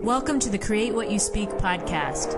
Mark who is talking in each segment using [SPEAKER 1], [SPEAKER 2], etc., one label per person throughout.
[SPEAKER 1] Welcome to the Create What You Speak podcast.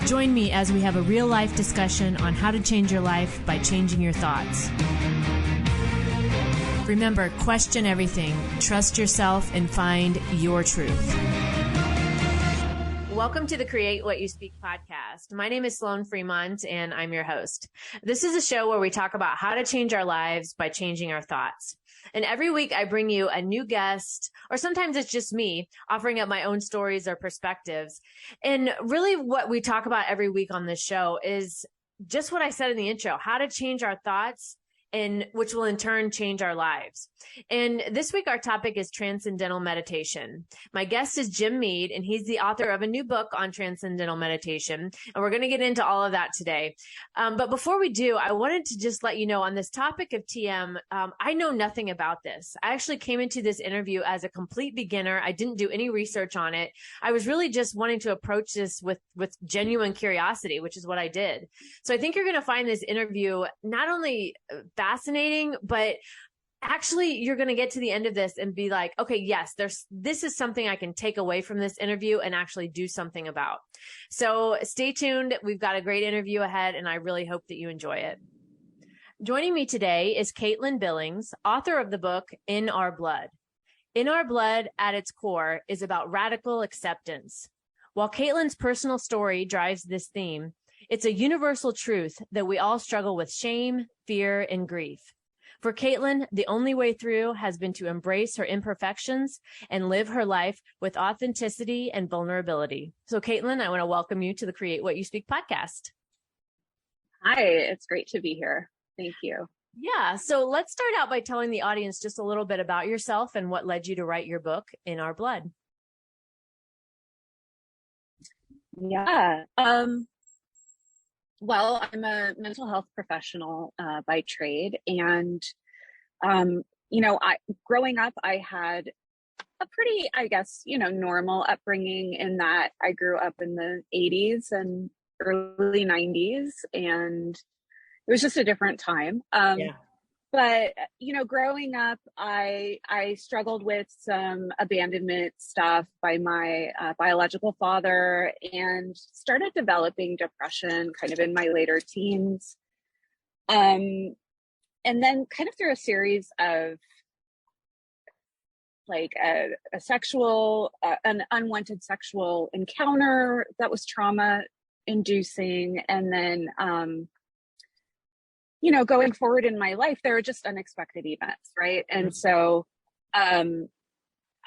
[SPEAKER 1] Join me as we have a real-life discussion on how to change your life by changing your thoughts. Remember, question everything, trust yourself, and find your truth. Welcome to the Create What You Speak podcast. My name is Sloan Fremont, and I'm your host. This is a show where we talk about how to change our lives by changing our thoughts. And every week I bring you a new guest, or sometimes it's just me offering up my own stories or perspectives. And really what we talk about every week on this show is just what I said in the intro, how to change our thoughts, and which will in turn change our lives. And this week, our topic is transcendental meditation. My guest is Jim Mead, and he's the author of a new book on transcendental meditation. And we're going to get into all of that today. But before we do, I wanted to just let you know on this topic of TM, I know nothing about this. I actually came into this interview as a complete beginner. I didn't do any research on it. I was really just wanting to approach this with genuine curiosity, which is what I did. So I think you're going to find this interview not only fascinating, but actually you're going to get to the end of this and be like, okay, yes, this is something I can take away from this interview and actually do something about. So stay tuned. We've got a great interview ahead, and I really hope that you enjoy it. Joining me today is Caitlin Billings, author of the book In Our Blood. In Our Blood, at its core, is about radical acceptance. While Caitlin's personal story drives this theme, it's a universal truth that we all struggle with shame, fear, and grief. For Caitlin, the only way through has been to embrace her imperfections and live her life with authenticity and vulnerability. So Caitlin, I want to welcome you to the Create What You Speak podcast.
[SPEAKER 2] Hi, it's great to be here. Thank you.
[SPEAKER 1] Yeah, so let's start out by telling the audience just a little bit about yourself and what led you to write your book, In Our Blood.
[SPEAKER 2] Yeah. Well, I'm a mental health professional by trade, and growing up, I had a pretty, normal upbringing in that I grew up in the 80s and early 90s, and it was just a different time. But, growing up, I struggled with some abandonment stuff by my biological father, and started developing depression kind of in my later teens. And then kind of through a series of like an unwanted sexual encounter that was trauma inducing. And then, going forward in my life, there were just unexpected events, right? And so I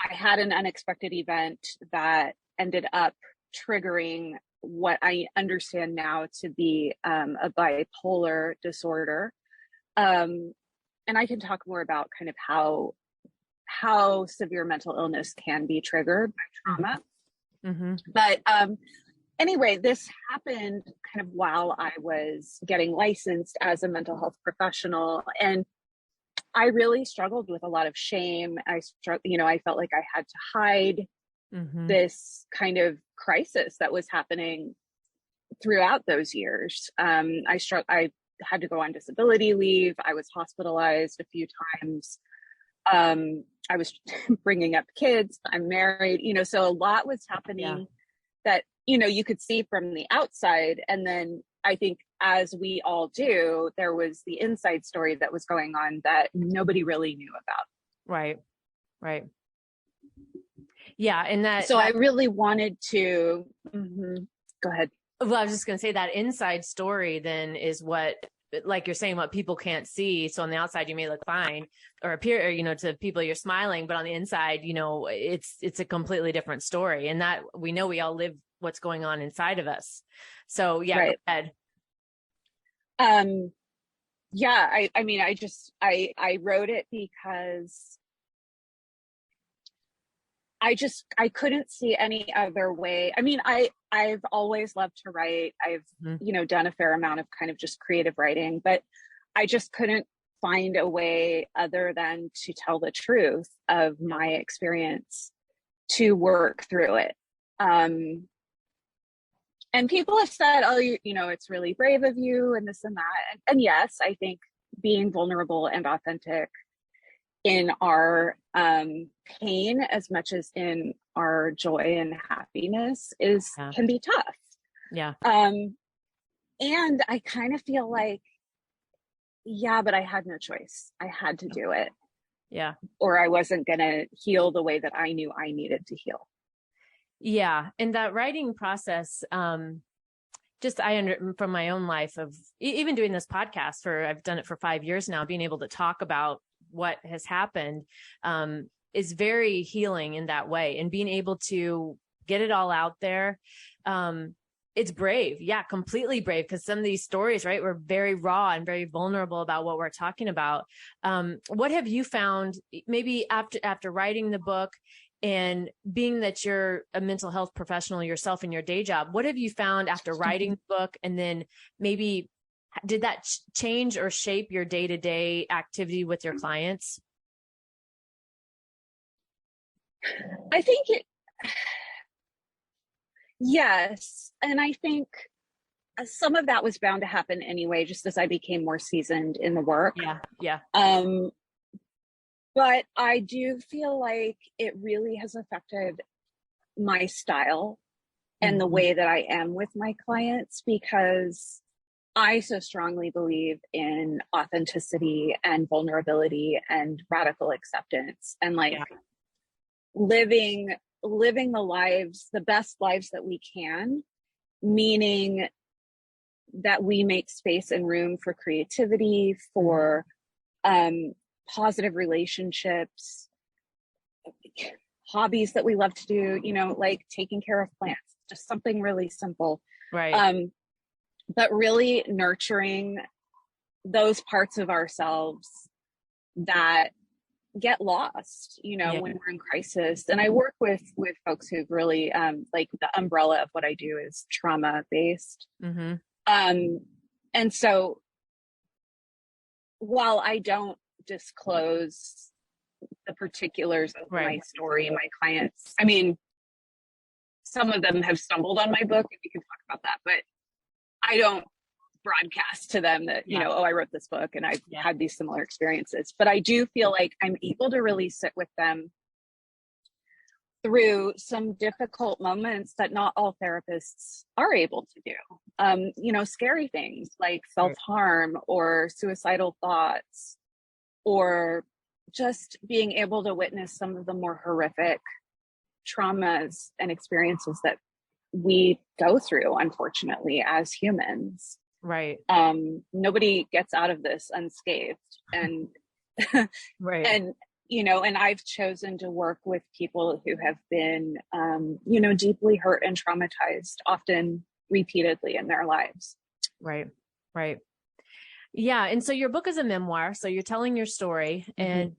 [SPEAKER 2] had an unexpected event that ended up triggering what I understand now to be a bipolar disorder. And I can talk more about kind of how severe mental illness can be triggered by trauma. Mm-hmm. But anyway, this happened kind of while I was getting licensed as a mental health professional, and I really struggled with a lot of shame. I felt like I had to hide this kind of crisis that was happening throughout those years. I had to go on disability leave. I was hospitalized a few times. I was bringing up kids. I'm married, so a lot was happening that you could see from the outside. And then I think, as we all do, there was the inside story that was going on that nobody really knew about.
[SPEAKER 1] Right. Yeah. And
[SPEAKER 2] I really wanted to, go ahead.
[SPEAKER 1] Well, I was just going to say that inside story then is what, like you're saying, what people can't see. So on the outside, you may look fine or appear, to people you're smiling, but on the inside, it's a completely different story. And that we know we all live what's going on inside of us. So yeah,
[SPEAKER 2] right.
[SPEAKER 1] Go ahead.
[SPEAKER 2] I wrote it because I couldn't see any other way. I mean, I've always loved to write. I've, done a fair amount of kind of just creative writing, but I just couldn't find a way other than to tell the truth of my experience to work through it. And people have said, oh, it's really brave of you and this and that. And yes, I think being vulnerable and authentic in our pain as much as in our joy and happiness can be tough.
[SPEAKER 1] Yeah.
[SPEAKER 2] And I kind of feel like, yeah, but I had no choice. I had to do it.
[SPEAKER 1] Yeah.
[SPEAKER 2] Or I wasn't going to heal the way that I knew I needed to heal.
[SPEAKER 1] Yeah. And that writing process, from my own life of even doing this podcast I've done it for 5 years now, being able to talk about what has happened, is very healing in that way, and being able to get it all out there. It's brave. Yeah, completely brave. Because some of these stories, right, were very raw and very vulnerable about what we're talking about. What have you found maybe after writing the book, and being that you're a mental health professional yourself in your day job, what have you found after writing the book? And then maybe did that change or shape your day-to-day activity with your clients?
[SPEAKER 2] I think yes. And I think some of that was bound to happen anyway, just as I became more seasoned in the work.
[SPEAKER 1] Yeah. Yeah.
[SPEAKER 2] But I do feel like it really has affected my style and the way that I am with my clients, because I so strongly believe in authenticity and vulnerability and radical acceptance, and like living the best lives that we can, meaning that we make space and room for creativity, for positive relationships, hobbies that we love to do, like taking care of plants, just something really simple.
[SPEAKER 1] Right.
[SPEAKER 2] But really nurturing those parts of ourselves that get lost, when we're in crisis. And I work with folks who've really, like, the umbrella of what I do is trauma based. And so while I don't disclose the particulars of my story, my clients, I mean, some of them have stumbled on my book, and we can talk about that, but I don't broadcast to them that, oh, I wrote this book and I've had these similar experiences. But I do feel like I'm able to really sit with them through some difficult moments that not all therapists are able to do. Scary things like self-harm or suicidal thoughts, or just being able to witness some of the more horrific traumas and experiences that we go through, unfortunately, as humans.
[SPEAKER 1] Right.
[SPEAKER 2] Nobody gets out of this unscathed. And
[SPEAKER 1] right.
[SPEAKER 2] And I've chosen to work with people who have been deeply hurt and traumatized, often repeatedly in their lives.
[SPEAKER 1] Right. Yeah. And so your book is a memoir. So you're telling your story. And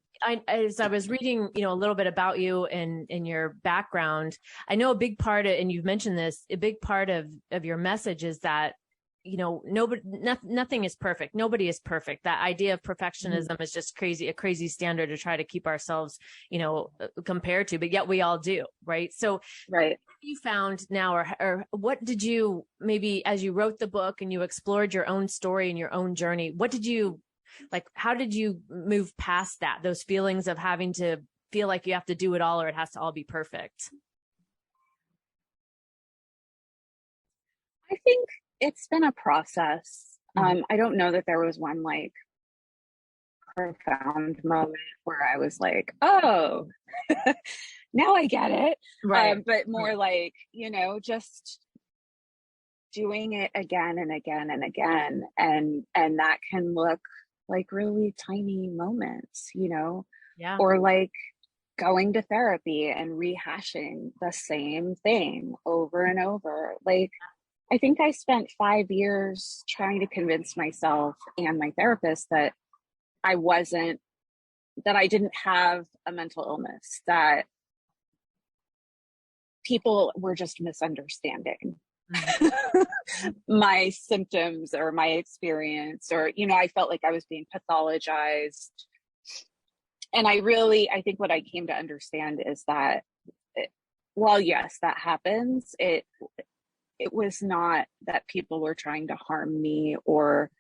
[SPEAKER 1] as I was reading, a little bit about you and your background, I know a big part of, and you've mentioned this, a big part of your message is that, nothing is perfect. Nobody is perfect. That idea of perfectionism is just a crazy standard to try to keep ourselves, compared to, but yet we all do. Right. So what have you found now, or what did you, maybe as you wrote the book and you explored your own story and your own journey, how did you move past that, those feelings of having to feel like you have to do it all, or it has to all be perfect?
[SPEAKER 2] I think it's been a process. I don't know that there was one like profound moment where I was like, oh, now I get it. Right. But more like, just doing it again and again and again. And that can look like really tiny moments, or like going to therapy and rehashing the same thing over and over. Like, I think I spent 5 years trying to convince myself and my therapist that I didn't have a mental illness, that people were just misunderstanding my symptoms or my experience, or, I felt like I was being pathologized. And I think what I came to understand is that, while yes, that happens, it was not that people were trying to harm me or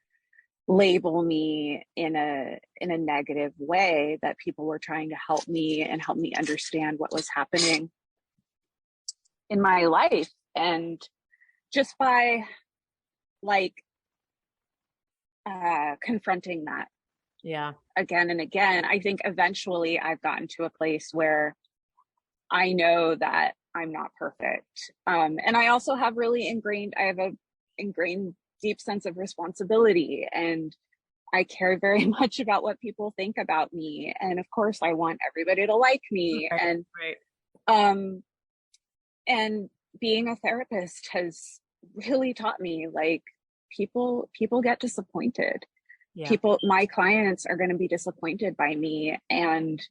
[SPEAKER 2] label me in a negative way, that people were trying to help me and help me understand what was happening in my life. And just by like confronting that again and again, I think eventually I've gotten to a place where I know that I'm not perfect. And I also have I have a ingrained deep sense of responsibility, and I care very much about what people think about me. And of course I want everybody to like me. And being a therapist has really taught me, like, people get disappointed. My clients are going to be disappointed by me, and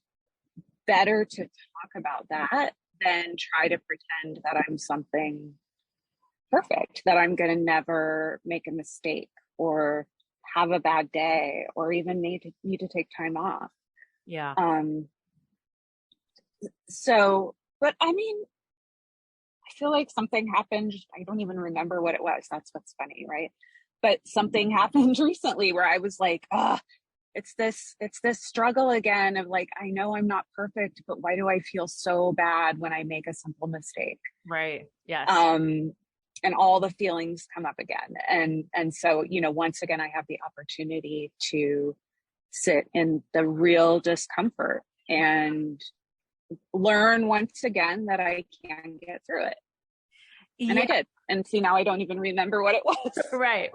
[SPEAKER 2] better to talk about that than try to pretend that I'm something perfect, that I'm going to never make a mistake or have a bad day or even need to take time off. So, but I mean, I feel like something happened. I don't even remember what it was. That's what's funny, right? But something happened recently where I was like, it's this struggle again of like, I know I'm not perfect, but why do I feel so bad when I make a simple mistake?
[SPEAKER 1] Right. Yes.
[SPEAKER 2] And all the feelings come up again. And so, once again, I have the opportunity to sit in the real discomfort and learn once again that I can get through it. And I did. And see, now I don't even remember what it was.
[SPEAKER 1] Right.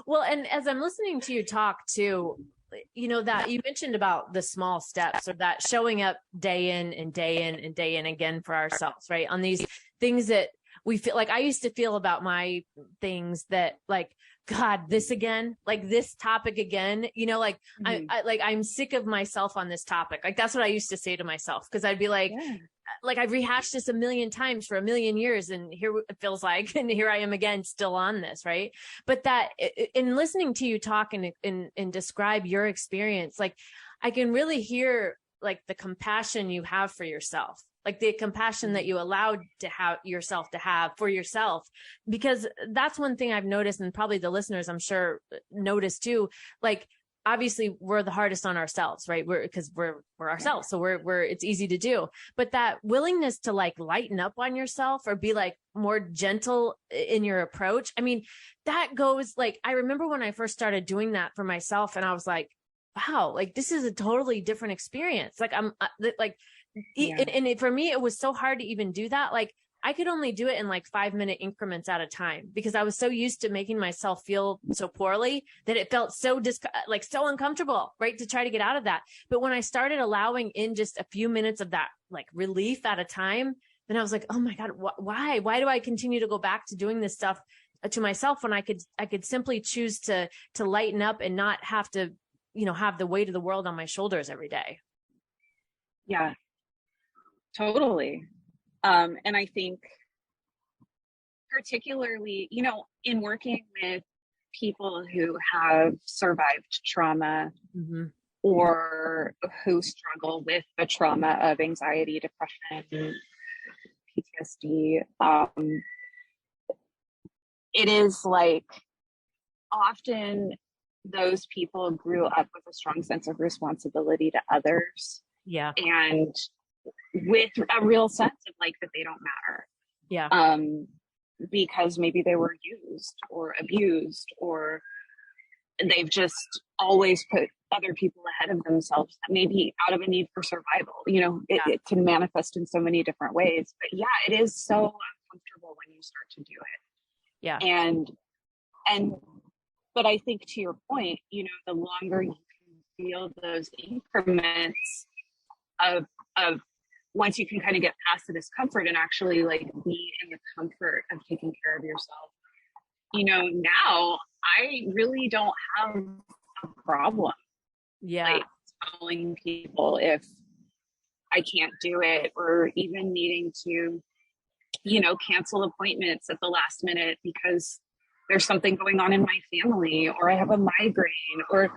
[SPEAKER 1] Well, and as I'm listening to you talk too, that you mentioned about the small steps, or that showing up day in and day in and day in again for ourselves, right? On these things that we feel like, I used to feel about my things that, like, God, this again, like this topic again, I'm sick of myself on this topic. Like, that's what I used to say to myself. Cause I'd be like, like, I've rehashed this a million times for a million years, and here it feels like, and here I am again, still on this. Right. But that in listening to you talk and describe your experience, like, I can really hear like the compassion you have for yourself, like the compassion that you allowed to have yourself to have for yourself, because that's one thing I've noticed, and probably the listeners, I'm sure, notice too. Like, obviously we're the hardest on ourselves, right? We're ourselves. So we're it's easy to do, but that willingness to like lighten up on yourself or be like more gentle in your approach. I mean, that goes like, I remember when I first started doing that for myself, and I was like, wow, like this is a totally different experience. Like and for me, it was so hard to even do that. Like, I could only do it in like 5-minute increments at a time, because I was so used to making myself feel so poorly that it felt so so uncomfortable, right? To try to get out of that. But when I started allowing in just a few minutes of that, like, relief at a time, then I was like, oh my God, why do I continue to go back to doing this stuff to myself when I could simply choose to lighten up and not have to, have the weight of the world on my shoulders every day.
[SPEAKER 2] Yeah, totally. And I think particularly, in working with people who have survived trauma or who struggle with the trauma of anxiety, depression, PTSD, it is like, often those people grew up with a strong sense of responsibility to others.
[SPEAKER 1] Yeah.
[SPEAKER 2] And with a real sense of like that they don't matter.
[SPEAKER 1] Yeah.
[SPEAKER 2] Because maybe they were used or abused, or they've just always put other people ahead of themselves, maybe out of a need for survival. It can manifest in so many different ways. But yeah, it is so uncomfortable when you start to do it.
[SPEAKER 1] Yeah.
[SPEAKER 2] And but I think, to your point, the longer you can feel those increments of once you can kind of get past the discomfort and actually like be in the comfort of taking care of yourself, now I really don't have a problem. Like, telling people if I can't do it, or even needing to, cancel appointments at the last minute because there's something going on in my family, or I have a migraine, or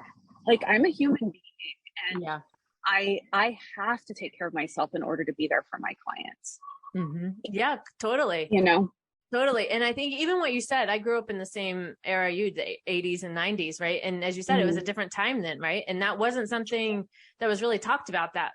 [SPEAKER 2] like, I'm a human being, and I have to take care of myself in order to be there for my clients.
[SPEAKER 1] Mm-hmm. Yeah, totally. Totally. And I think even what you said, I grew up in the same era the 80s and 90s, right? And as you said, it was a different time then, right? And that wasn't something that was really talked about that